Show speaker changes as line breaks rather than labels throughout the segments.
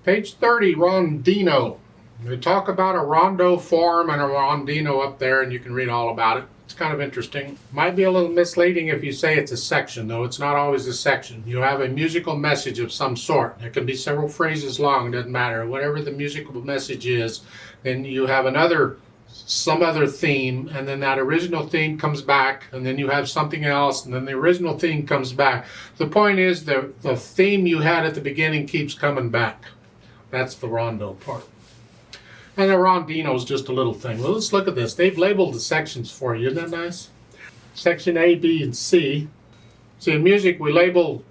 Page 30, Rondino. They talk about a rondo form and a rondino up there, and you can read all about it. It's kind of interesting. Might be a little misleading if you say it's a section, though. It's not always a section. You have a musical message of some sort. It can be several phrases long, it doesn't matter. Whatever the musical message is, then you have some other theme, and then that original theme comes back, and then you have something else, and then the original theme comes back. The point is the theme you had at the beginning keeps coming back. That's the rondo part. And the rondino is just a little thing. Well, let's look at this. They've labeled the sections for you. Isn't that nice? Section A, B, and C. See, in music, we label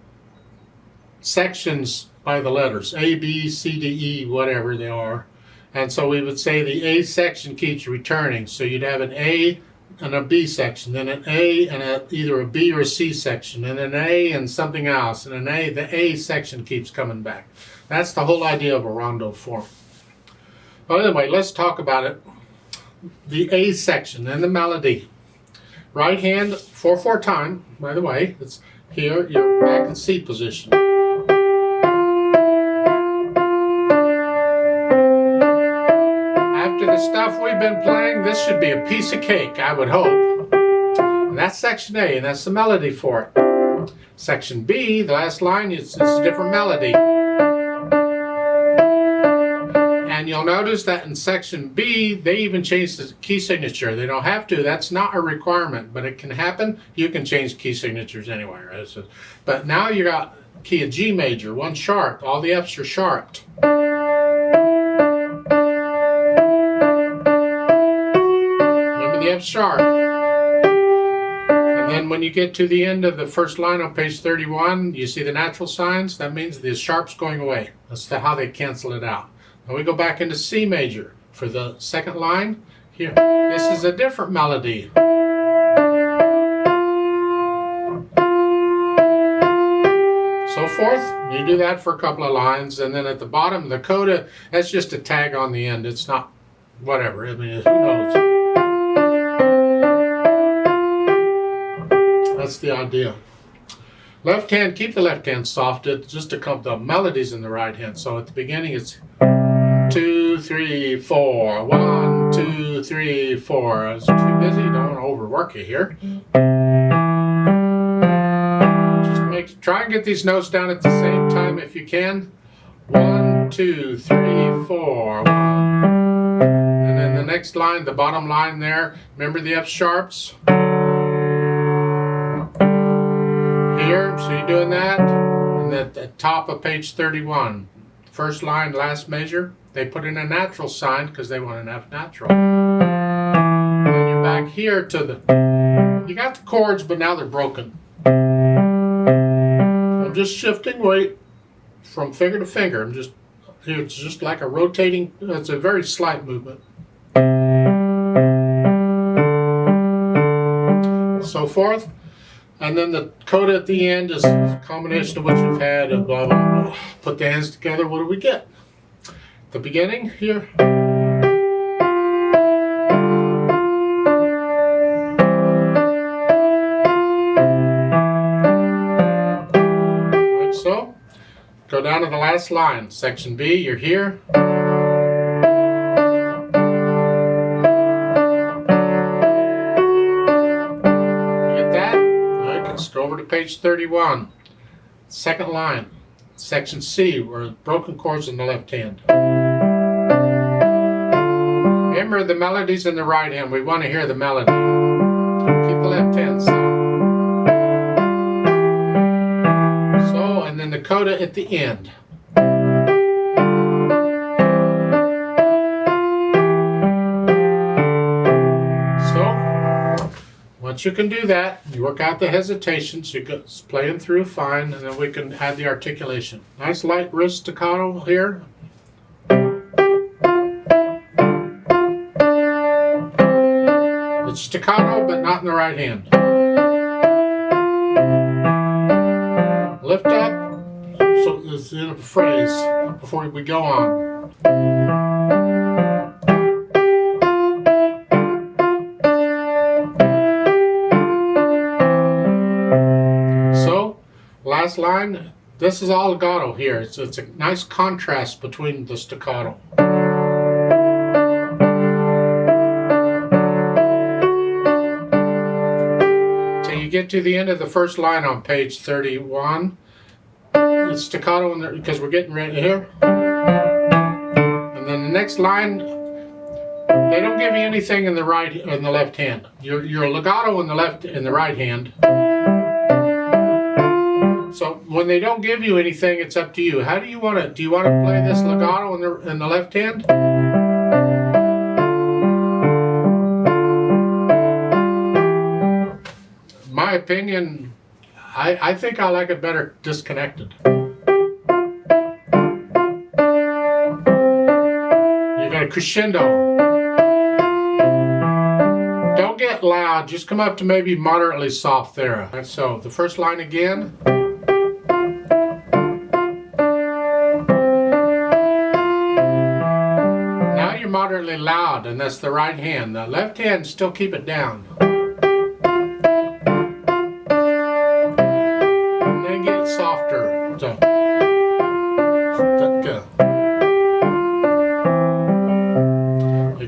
sections by the letters. A, B, C, D, E, whatever they are. And so we would say the A section keeps returning. So you'd have an A and a B section, then an A and either a B or a C section, and an A and something else, and an A. The A section keeps coming back. That's the whole idea of a rondo form. Well, anyway, let's talk about it. The A section and the melody. Right hand, 4/4 time, by the way. It's here, you're back in C position. After the stuff we've been playing, this should be a piece of cake, I would hope. And that's section A, and that's the melody for it. Section B, the last line, it's a different melody. And you'll notice that in section B, they even changed the key signature. They don't have to. That's not a requirement, but it can happen. You can change key signatures anyway, right? So, but now you got key of G major, 1 sharp. All the F's are sharped. Remember the F sharp. And then when you get to the end of the first line on page 31, you see the natural signs. That means the sharp's going away. That's how they cancel it out. Now we go back into C major for the second line. Here, this is a different melody. So forth. You do that for a couple of lines, and then at the bottom, the coda, that's just a tag on the end. It's not whatever. I mean, who knows? That's the idea. Left hand, keep the left hand softed, just to come the melodies in the right hand. So at the beginning, it's 2, 3, 4. 1, 2, 3, 4. It's too busy. Don't want to overwork you here. Just try and get these notes down at the same time if you can. 1, 2, 3, 4. 1. And then the next line, the bottom line there. Remember the F sharps here. So you're doing that. And at the top of page 31, first line, last measure. They put in a natural sign because they want an F natural. Then you're back here to the, you got the chords, but now they're broken. I'm just shifting weight from finger to finger. It's just like a rotating, it's a very slight movement. So forth. And then the coda at the end is a combination of what you've had and blah, blah, blah. Put the hands together, what do we get? The beginning here. Like so. Go down to the last line. Section B, you're here. You get that? Alright, let's go over to page 31. Second line. Section C, where broken chords in the left hand. Remember the melodies in the right hand. We want to hear the melody. Keep the left hand soft. So, and then the coda at the end. So, once you can do that, you work out the hesitations, you go playing through fine, and then we can add the articulation. Nice light wrist staccato here. It's staccato, but not in the right hand. Lift up, so it's in a phrase before we go on. So, last line, this is all legato here. It's a nice contrast between the staccato. Till you get to the end of the first line on page 31. It's staccato in there because we're getting ready here. And then the next line, they don't give you anything in the left hand. Your legato in the right hand. So when they don't give you anything, it's up to you. How do you want to? Do you want to play this legato in the left hand? My opinion, I think I like it better disconnected. You're going to crescendo. Don't get loud, just come up to maybe moderately soft there. And so the first line again. Now you're moderately loud, and that's the right hand. The left hand, still keep it down. And then get softer. So,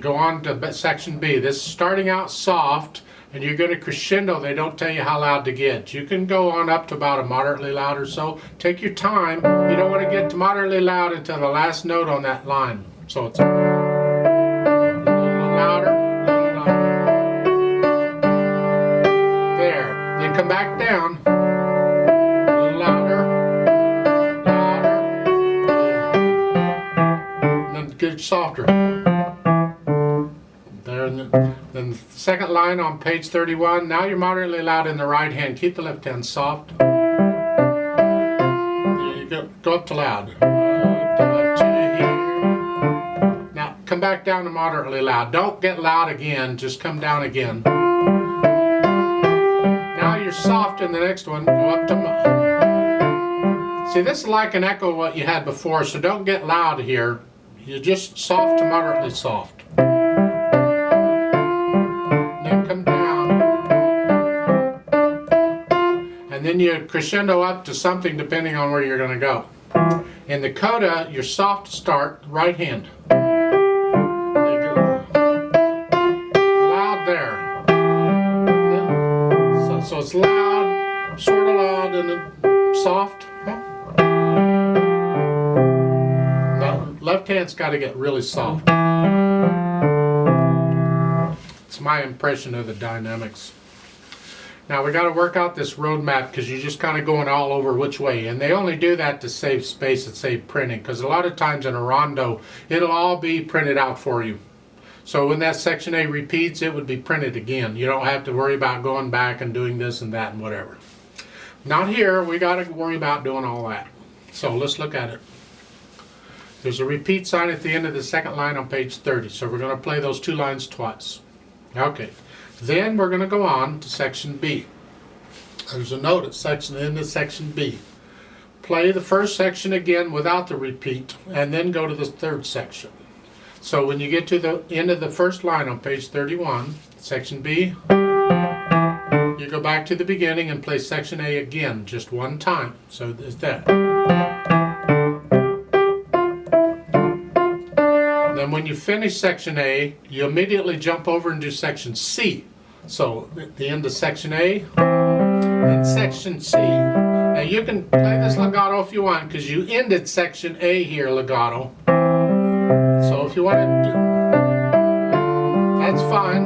go on to section B. This is starting out soft, and you're going to crescendo. They don't tell you how loud to get. You can go on up to about a moderately loud or so. Take your time. You don't want to get to moderately loud until the last note on that line. So it's a little louder, a little louder. There. Then come back down. A little louder, louder. And then get softer. Then the second line on page 31, now you're moderately loud in the right hand. Keep the left hand soft. You go up to loud. Up to here. Now come back down to moderately loud. Don't get loud again, just come down again. Now you're soft in the next one. Go up to... See, this is like an echo of what you had before, so don't get loud here. You're just soft to moderately soft. And then you crescendo up to something depending on where you're going to go. In the coda, you're soft to start, right hand. Loud there. So it's loud, sort of loud, and then soft. The left hand's got to get really soft. It's my impression of the dynamics. Now we got to work out this roadmap because you're just kind of going all over which way, and they only do that to save space and save printing, because a lot of times in a rondo it'll all be printed out for you. So when that section A repeats, it would be printed again. You don't have to worry about going back and doing this and that and whatever. Not here. We got to worry about doing all that. So let's look at it. There's a repeat sign at the end of the second line on page 30, so we're going to play those two lines twice. Okay. Then we're going to go on to section B. There's a note at end of section B. Play the first section again without the repeat, and then go to the third section. So when you get to the end of the first line on page 31, section B, you go back to the beginning and play section A again, just one time. So there's that. Then when you finish section A, you immediately jump over and do section C. So at the end of section A, and section C. Now you can play this legato if you want, because you ended section A here legato. So if you want to do, that's fine.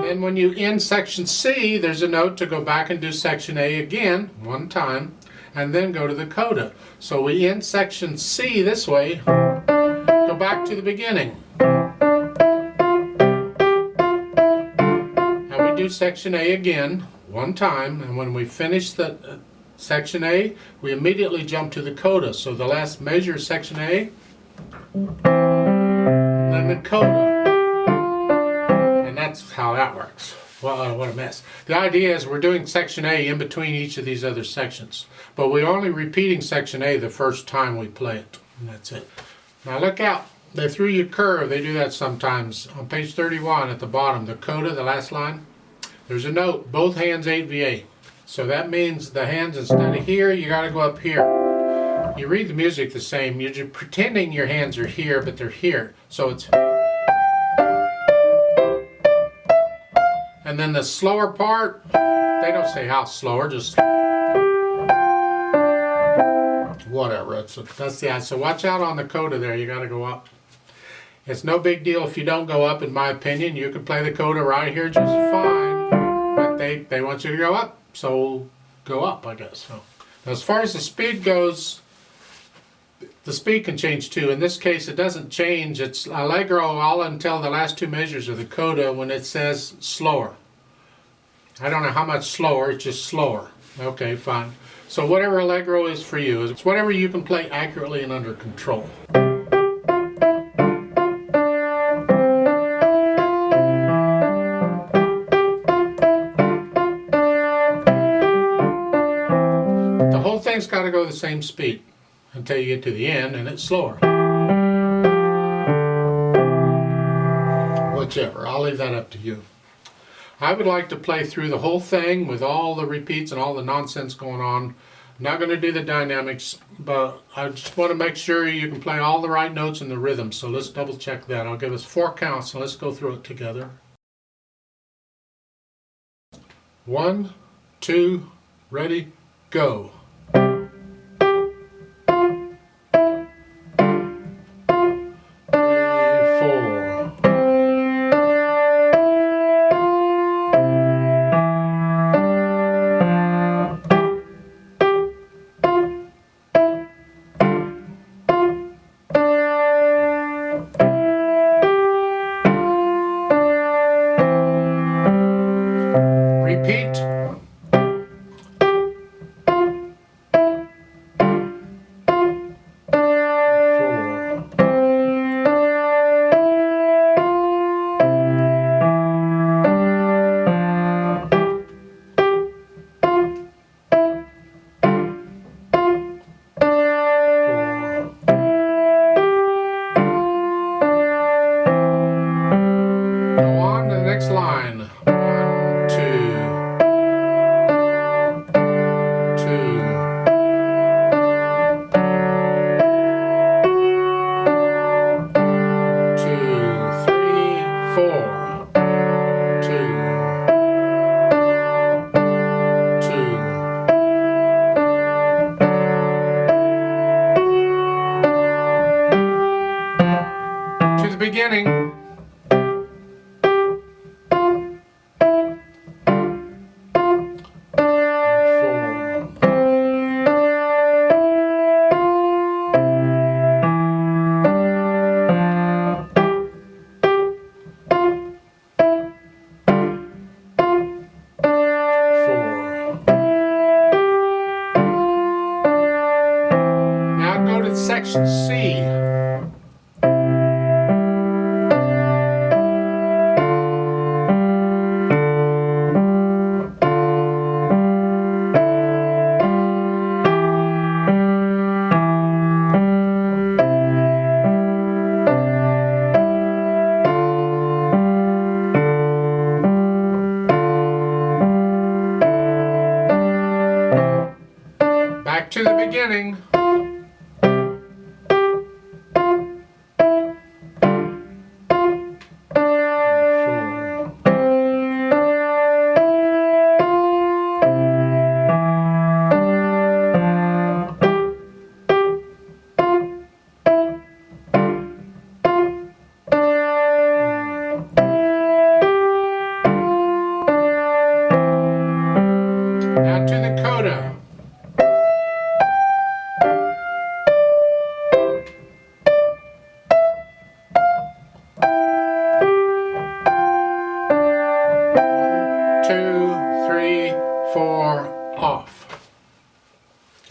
Then when you end section C, there's a note to go back and do section A again, one time, and then go to the coda. So we end section C this way, go back to the beginning. And we do section A again, one time, and when we finish the section A, we immediately jump to the coda. So the last measure is section A, then the coda. And that's how that works. Well, what a mess. The idea is we're doing section A in between each of these other sections, but we're only repeating section A the first time we play it, and that's it. Now look out. They threw you a curve. They do that sometimes. On page 31 at the bottom, the coda, the last line, there's a note, both hands 8 VA. So that means the hands, instead of here, you got to go up here. You read the music the same. You're just pretending your hands are here, but they're here. So it's... And then the slower part, they don't say how slower, just... whatever. That's the... So watch out on the coda there. You got to go up. It's no big deal if you don't go up, in my opinion. You can play the coda right here just fine. But they want you to go up. So go up, I guess. So, as far as the speed goes, the speed can change too. In this case, it doesn't change. It's allegro all until the last two measures of the coda when it says slower. I don't know how much slower, it's just slower. Okay, fine. So whatever allegro is for you, it's whatever you can play accurately and under control. The whole thing's got to go the same speed until you get to the end and it's slower. Whichever, I'll leave that up to you. I would like to play through the whole thing with all the repeats and all the nonsense going on. I'm not going to do the dynamics, but I just want to make sure you can play all the right notes and the rhythm. So let's double check that. I'll give us 4 counts and let's go through it together. 1, 2, ready, go. Repeat. Go on to the next line. 1, 2, 2, 2, 3, 4, 2, 2. To the beginning. Section C. Back to the beginning. Now to the coda. One, 2, 3, 4, off.